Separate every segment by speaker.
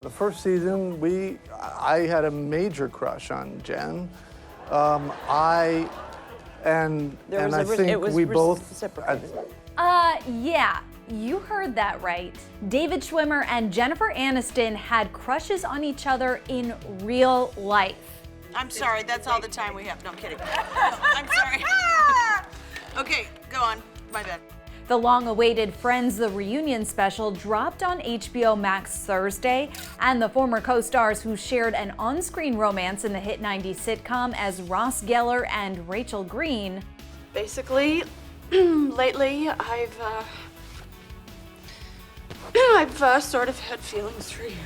Speaker 1: The first season, I had a major crush on Jen. I think we both
Speaker 2: reciprocated.
Speaker 3: Yeah, you heard that right. David Schwimmer and Jennifer Aniston had crushes on each other in real life.
Speaker 2: I'm sorry, that's all the time we have. No, I'm kidding. No, I'm sorry. Okay, go on. My bad.
Speaker 3: The long-awaited Friends The Reunion special dropped on HBO Max Thursday, and the former co-stars who shared an on-screen romance in the hit 90s sitcom as Ross Gellar and Rachel Greene.
Speaker 2: Basically, lately, I've sort of had feelings for you.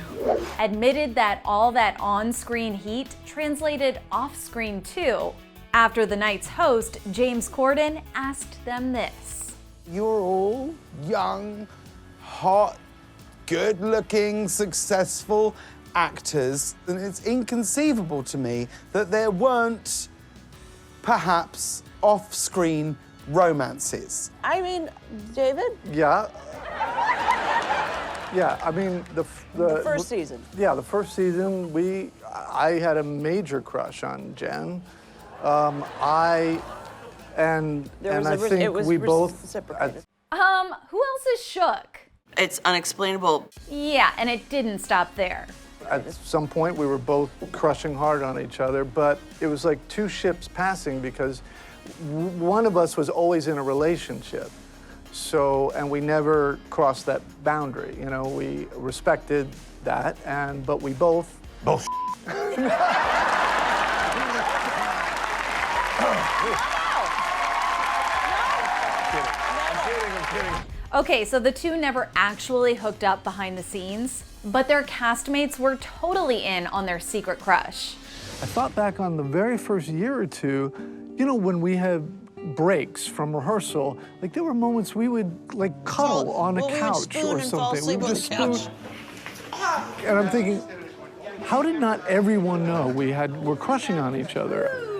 Speaker 3: Admitted that all that on-screen heat translated off-screen too. After the night's host, James Corden, asked them this.
Speaker 4: You're all young, hot, good-looking, successful actors, and it's inconceivable to me that there weren't perhaps off-screen romances.
Speaker 2: I mean, David?
Speaker 1: Yeah. Yeah, I mean, the
Speaker 2: first season.
Speaker 1: Yeah, the first season, I had a major crush on Jen. I think we both
Speaker 2: reciprocated.
Speaker 3: Who else is shook?
Speaker 2: It's unexplainable.
Speaker 3: Yeah, and it didn't stop there.
Speaker 1: At some point, we were both crushing hard on each other, but it was like two ships passing because one of us was always in a relationship. So, and we never crossed that boundary. You know, we respected that, but we both.
Speaker 3: Okay, so the two never actually hooked up behind the scenes, but their castmates were totally in on their secret crush.
Speaker 1: I thought back on the very first year or two, you know, when we had breaks from rehearsal, like there were moments we would like cuddle on a couch or something. We would just spoon. And I'm thinking, how did not everyone know we're crushing on each other?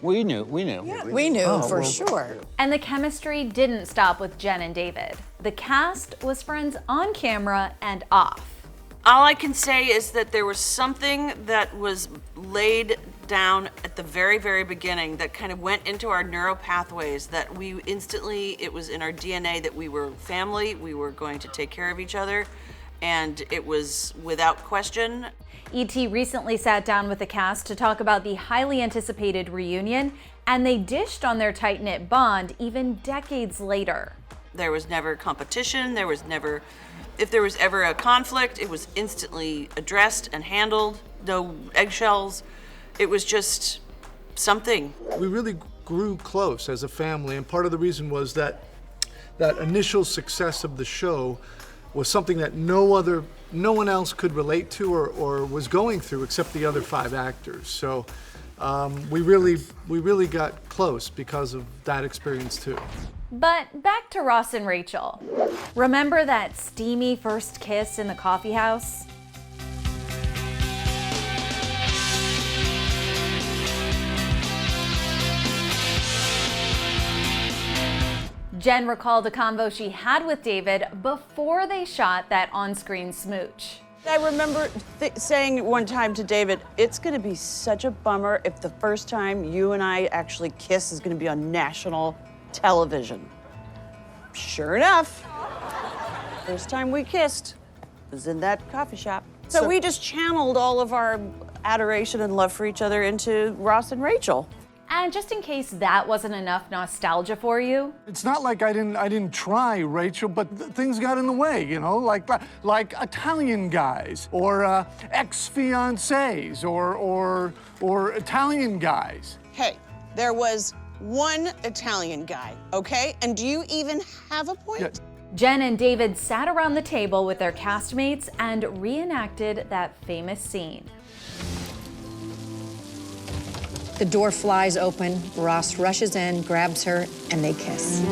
Speaker 5: We knew.
Speaker 6: Yeah, we knew for sure.
Speaker 3: And the chemistry didn't stop with Jen and David. The cast was friends on camera and off.
Speaker 2: All I can say is that there was something that was laid down at the very, very beginning that kind of went into our neural pathways that it was in our DNA that we were family, we were going to take care of each other, and it was without question.
Speaker 3: E.T. recently sat down with the cast to talk about the highly anticipated reunion, and they dished on their tight-knit bond even decades later.
Speaker 2: There was never competition, if there was ever a conflict, it was instantly addressed and handled, no eggshells. It was just something.
Speaker 1: We really grew close as a family, and part of the reason was that initial success of the show was something that no one else could relate to or was going through except the other 5 actors. So we really got close because of that experience too.
Speaker 3: But back to Ross and Rachel. Remember that steamy first kiss in the coffee house? Jen recalled a convo she had with David before they shot that on-screen smooch.
Speaker 2: I remember saying one time to David, it's gonna be such a bummer if the first time you and I actually kiss is gonna be on national television. Sure enough, first time we kissed was in that coffee shop. So we just channeled all of our adoration and love for each other into Ross and Rachel.
Speaker 3: And just in case that wasn't enough nostalgia for you,
Speaker 1: it's not like I didn't try, Rachel, but things got in the way, you know, like Italian guys or ex-fiancés or Italian guys.
Speaker 6: Hey, there was one Italian guy, okay? And do you even have a point?
Speaker 1: Yeah.
Speaker 3: Jen and David sat around the table with their castmates and reenacted that famous scene.
Speaker 7: The door flies open, Ross rushes in, grabs her, and they kiss.